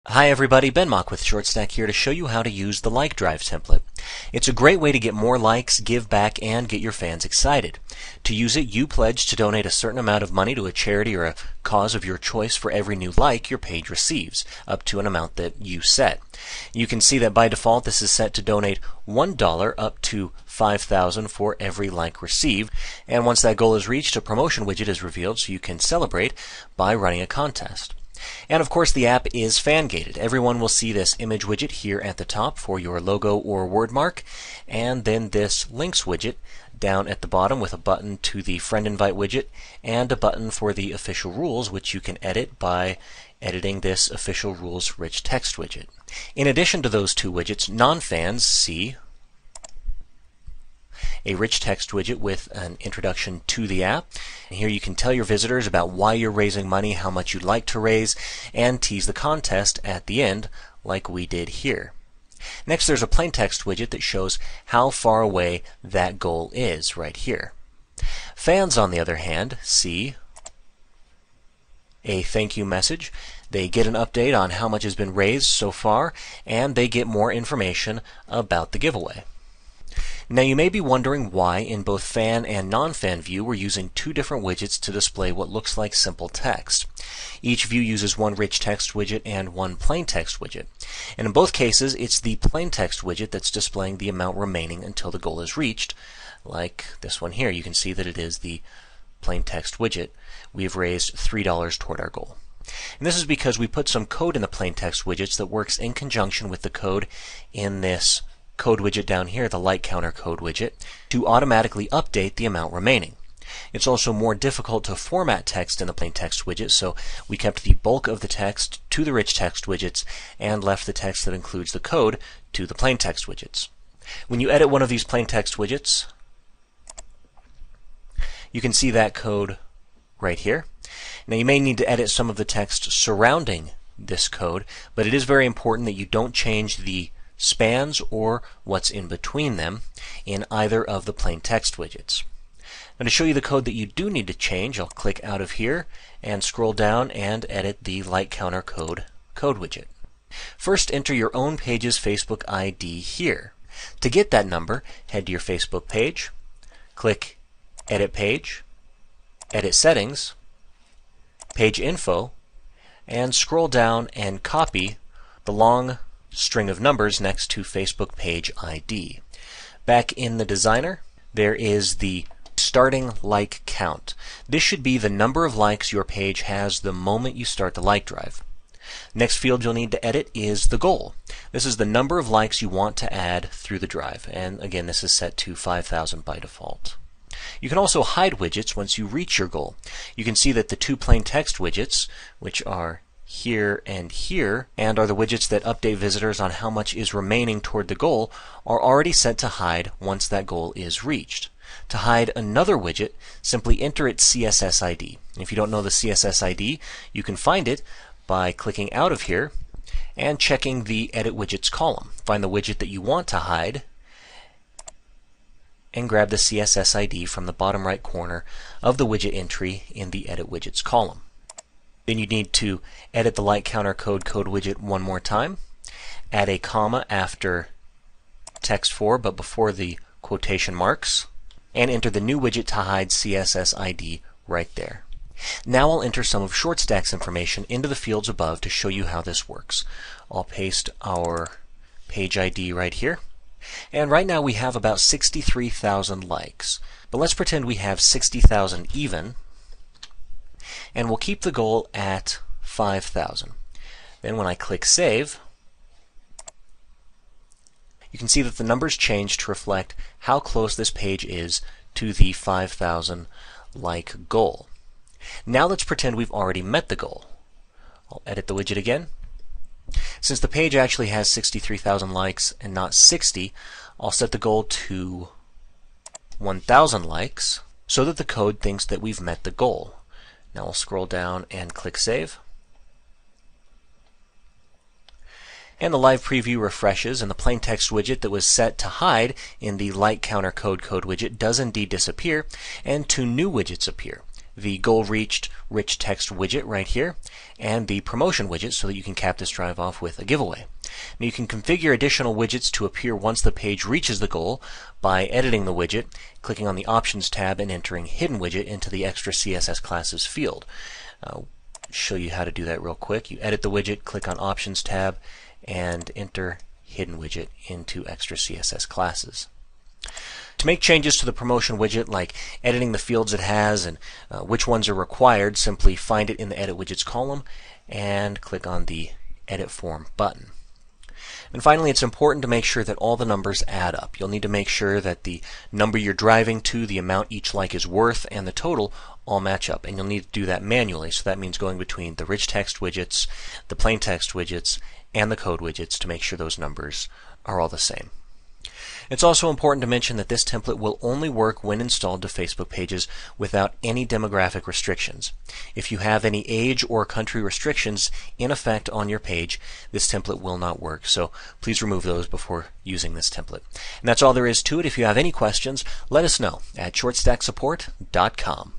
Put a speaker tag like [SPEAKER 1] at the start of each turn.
[SPEAKER 1] Hi everybody, Ben Mock with ShortStack here to show you how to use the Like Drive template. It's a great way to get more likes, give back, and get your fans excited. To use it, you pledge to donate a certain amount of money to a charity or a cause of your choice for every new like your page receives, up to an amount that you set. You can see that by default this is set to donate $1 up to $5,000 for every like received, and once that goal is reached, a promotion widget is revealed so you can celebrate by running a contest. And of course the app is fan gated. Everyone will see this image widget here at the top for your logo or word mark, and then this links widget down at the bottom with a button to the friend invite widget and a button for the official rules, which you can edit by editing this official rules rich text widget. In addition to those two widgets, non-fans see a rich text widget with an introduction to the app. And here you can tell your visitors about why you're raising money, how much you'd like to raise, and tease the contest at the end like we did here. Next, there's a plain text widget that shows how far away that goal is right here. Fans, on the other hand, see a thank you message. They get an update on how much has been raised so far, and they get more information about the giveaway. Now you may be wondering why in both fan and non-fan view we're using two different widgets to display what looks like simple text. Each view uses one rich text widget and one plain text widget. And in both cases it's the plain text widget that's displaying the amount remaining until the goal is reached. Like this one here, you can see that it is the plain text widget. We've raised $3 toward our goal. And this is because we put some code in the plain text widgets that works in conjunction with the code in this code widget down here, the like counter code widget, to automatically update the amount remaining. It's also more difficult to format text in the plain text widget, so we kept the bulk of the text to the rich text widgets and left the text that includes the code to the plain text widgets. When you edit one of these plain text widgets, you can see that code right here. Now you may need to edit some of the text surrounding this code, but it is very important that you don't change the spans or what's in between them in either of the plain text widgets. Now to show you the code that you do need to change, I'll click out of here and scroll down and edit the like counter code widget. First, enter your own page's Facebook ID here. To get that number, head to your Facebook page, click Edit Page, Edit Settings, Page Info, and scroll down and copy the long string of numbers next to Facebook page ID. Back in the designer, there is the starting like count. This should be the number of likes your page has the moment you start the like drive. Next field you'll need to edit is the goal. This is the number of likes you want to add through the drive, and again this is set to 5,000 by default. You can also hide widgets once you reach your goal. You can see that the two plain text widgets, which are here and here, and are the widgets that update visitors on how much is remaining toward the goal, are already set to hide once that goal is reached. To hide another widget, simply enter its CSS ID. And if you don't know the CSS ID, you can find it by clicking out of here and checking the Edit Widgets column. Find the widget that you want to hide and grab the CSS ID from the bottom right corner of the widget entry in the Edit Widgets column. Then you need to edit the like counter code widget one more time, add a comma after text 4 but before the quotation marks, and enter the new widget to hide CSS ID right there. Now I'll enter some of ShortStack's information into the fields above to show you how this works. I'll paste our page ID right here, and right now we have about 63,000 likes, but let's pretend we have 60,000 even, and we'll keep the goal at 5,000. Then when I click Save, you can see that the numbers change to reflect how close this page is to the 5,000 like goal. Now let's pretend we've already met the goal. I'll edit the widget again. Since the page actually has 63,000 likes and not 60, I'll set the goal to 1,000 likes so that the code thinks that we've met the goal. Now I'll scroll down and click Save. And the live preview refreshes, and the plain text widget that was set to hide in the like counter code widget does indeed disappear, and two new widgets appear. the goal reached rich text widget right here, and the promotion widget so that you can cap this drive off with a giveaway. Now you can configure additional widgets to appear once the page reaches the goal by editing the widget, clicking on the Options tab, and entering Hidden Widget into the Extra CSS Classes field. Show you how to do that real quick. You edit the widget, click on Options tab, and enter Hidden Widget into Extra CSS Classes. To make changes to the promotion widget, like editing the fields it has and which ones are required, simply find it in the Edit Widgets column and click on the Edit Form button. And finally, it's important to make sure that all the numbers add up. You'll need to make sure that the number you're driving to, the amount each like is worth, and the total all match up. And you'll need to do that manually. So that means going between the rich text widgets, the plain text widgets, and the code widgets to make sure those numbers are all the same. It's also important to mention that this template will only work when installed to Facebook pages without any demographic restrictions. If you have any age or country restrictions in effect on your page, this template will not work. So please remove those before using this template. And that's all there is to it. If you have any questions, let us know at shortstacksupport.com.